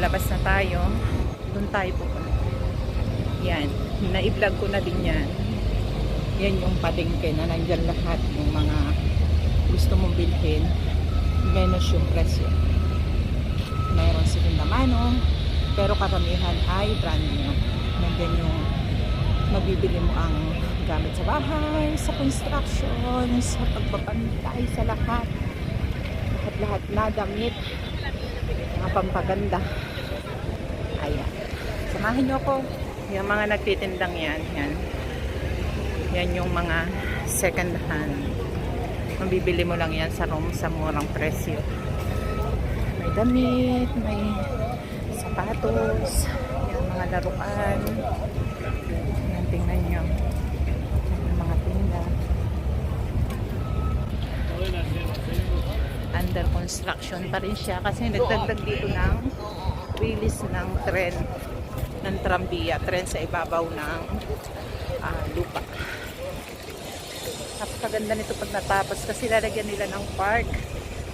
palabas na tayo. Doon tayo pupunta. Yan. Na-vlog ko na din yan. Yan yung palengke na nandyan lahat ng mga gusto mong bilhin. Menos yung presyo. Mayroon segunda mano, pero karamihan ay brand new. Nandyan yung mabibili mo ang gamit sa bahay, sa construction, sa pagbabantay, sa lahat. Lahat na damit, mga pampaganda. Ayan. Samahin nyo ko. Yung mga nagtitindang yan. Yan yung mga second hand. Mabibili mo lang yan sa room sa murang presyo. May damit, may sapatos, yung mga laruan. Yan, tingnan nyo. Yung mga tinda. Under construction pa rin siya kasi nagdagdag dito ng release ng tren ng trambiya, tren sa ibabaw ng lupa. Napakaganda nito pag natapos kasi lalagyan nila ng park.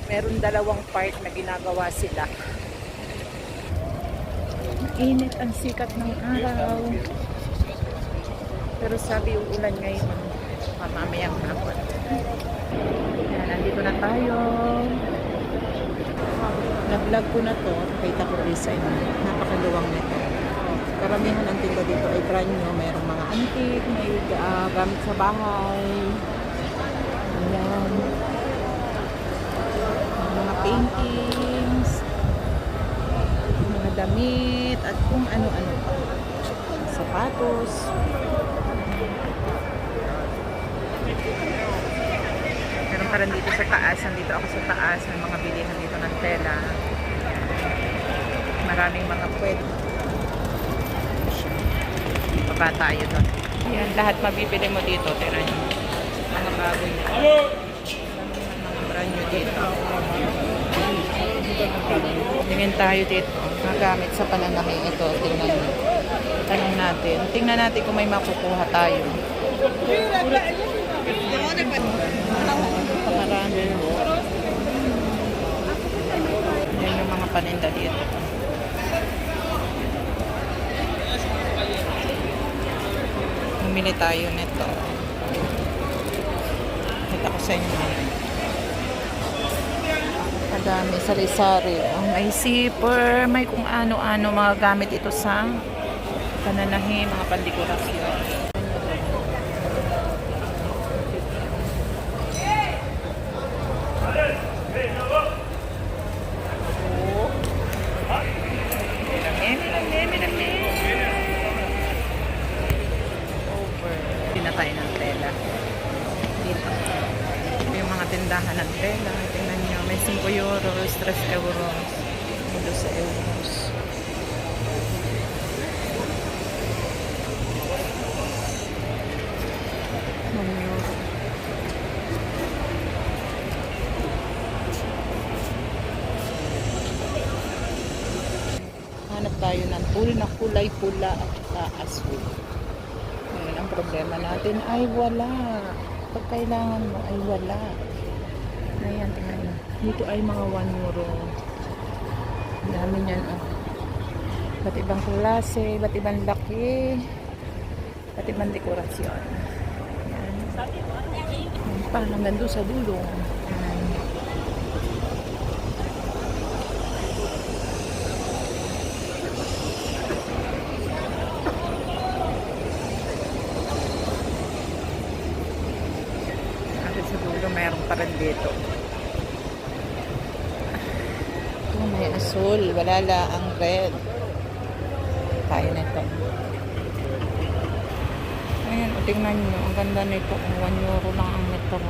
Meron dalawang park na ginagawa sila. Init ang sikat ng araw. Pero sabi yung ulan ngayon mamayang hapon. Yan, nandito na tayo. Na-vlog ko na to. Nakita ko rin sa inyo. Napakaluwang nito. Karamihan ng tinda dito ay brand new. Mayroong mga antique, may gamit sa bahay. Ayan. Mga paintings, mga damit, at kung ano-ano pa. Sapatos. Meron pa rin dito sa taas. Nandito ako sa taas. May mga bilihan dito ng tela. Maraming mga pwede. Baba tayo doon. Yan, lahat mabibili mo dito. Tira nyo. Mga bagoy. Mga brand nyo dito. Tingin tayo dito. Magamit sa pananaming ito. Tingnan nyo. Tanong natin. Tingnan natin kung may makukuha tayo. Marami. Yan yung mga paninda dito. Bumili tayo nito. Kita ko sa inyo. Madami, sari-sari. May zipper, may kung ano-ano mga gamit ito sa pananahi, mga pandekorasyon. Tayo ng tela dito. Yung mga tindahan ng tela, tingnan nyo, may 5 euros, 3 euros, 12 euros. Hanap tayo ng pool na kulay pula at asul. Ang problema natin ay wala. Pag kailangan mo ay wala. Ayan, tingnan nyo. Dito ay mga 1 euro. Ang dami niyan, oh. Ba't ibang klase, ba't ibang laki, ba't ibang dekorasyon. Ayan. Ayan pa, hanggang doon sa dulo. Ayan. Mayroon pa rin dito. Ito may asul. Wala la ang red. Tayo nito. Ayan, o tingnan nyo. Ang ganda nito. 1 euro lang ang metro.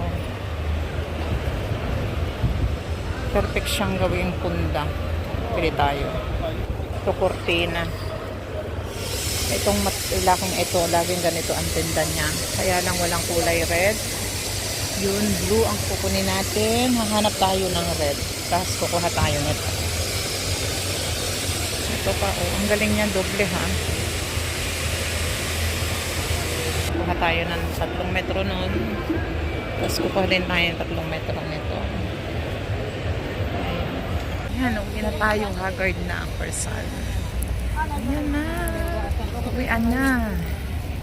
Perfect siyang gawing punda. Pili tayo. Ito, cortina. Itong laking ito, laging ganito ang tinda niya. Kaya lang walang kulay red. Yun, blue ang kukunin natin. Hahanap tayo ng red. Tapos kukuha tayo nito. Ito pa, oh. Ang galing niya, doble ha. Kukuha tayo ng 3 metro nun. Tapos kukuha din tayo ng 3 metro nito. Ayan. Ayan, uwi na tayo. Haggard na ang person. Ayan na. Uwian na.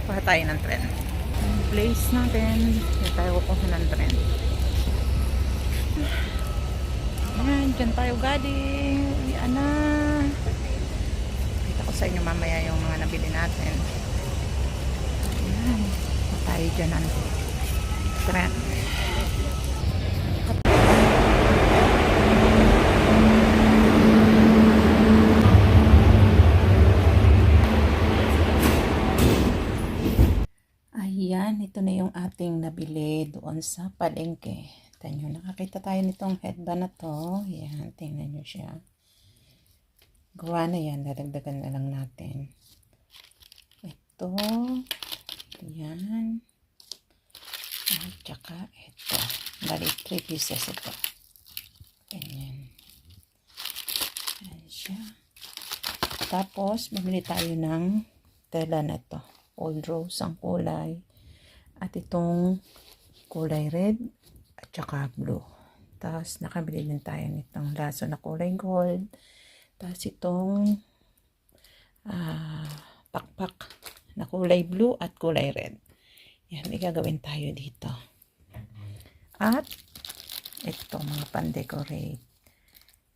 Kuha tayo ng tren. Yung place natin. Hindi tayo kukuha ng tren. Ayan, dyan tayo galing. Uwian na. Kita ko sa inyo mamaya yung mga nabili natin. Ayan. Kuha tayo dyan ng tren. Ayan, ito na yung ating nabili doon sa palengke. Tignan nyo, nakakita tayo nitong headband na to. Ayan, tingnan nyo siya. Gawa na yan, dadagdagan na lang natin. Ito, ayan. At saka ito. Bali, 3 pieces ito. Ayan. Ayan siya. Tapos, bumili tayo ng tela na to. Old rose ang kulay. At itong kulay red at saka blue. Tapos nakabili din tayo nitong laso na kulay gold. Tapos itong pakpak na kulay blue at kulay red. Yan, may gagawin tayo dito. At ito mga pan-decorate.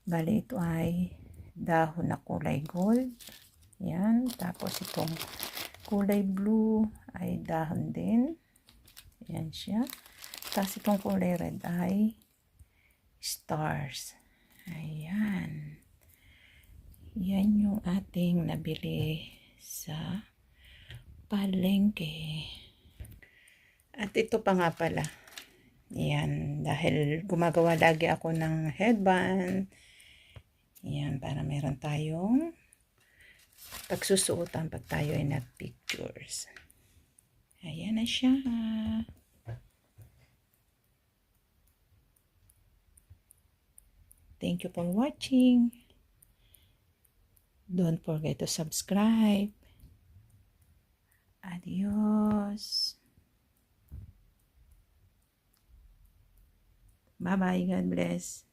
Bali ito ay dahon na kulay gold. Yan, tapos itong kulay blue ay dahon din. Ayan siya. Tapos itong kulay red ay stars. Ayan. Yan yung ating nabili sa palengke. At ito pa nga pala. Ayan. Dahil gumagawa lagi ako ng headband. Ayan. Para meron tayong pagsusuotan pag tayo ay nag-pictures. Ayan na siya. Thank you for watching. Don't forget to subscribe. Adios. Bye-bye. God bless.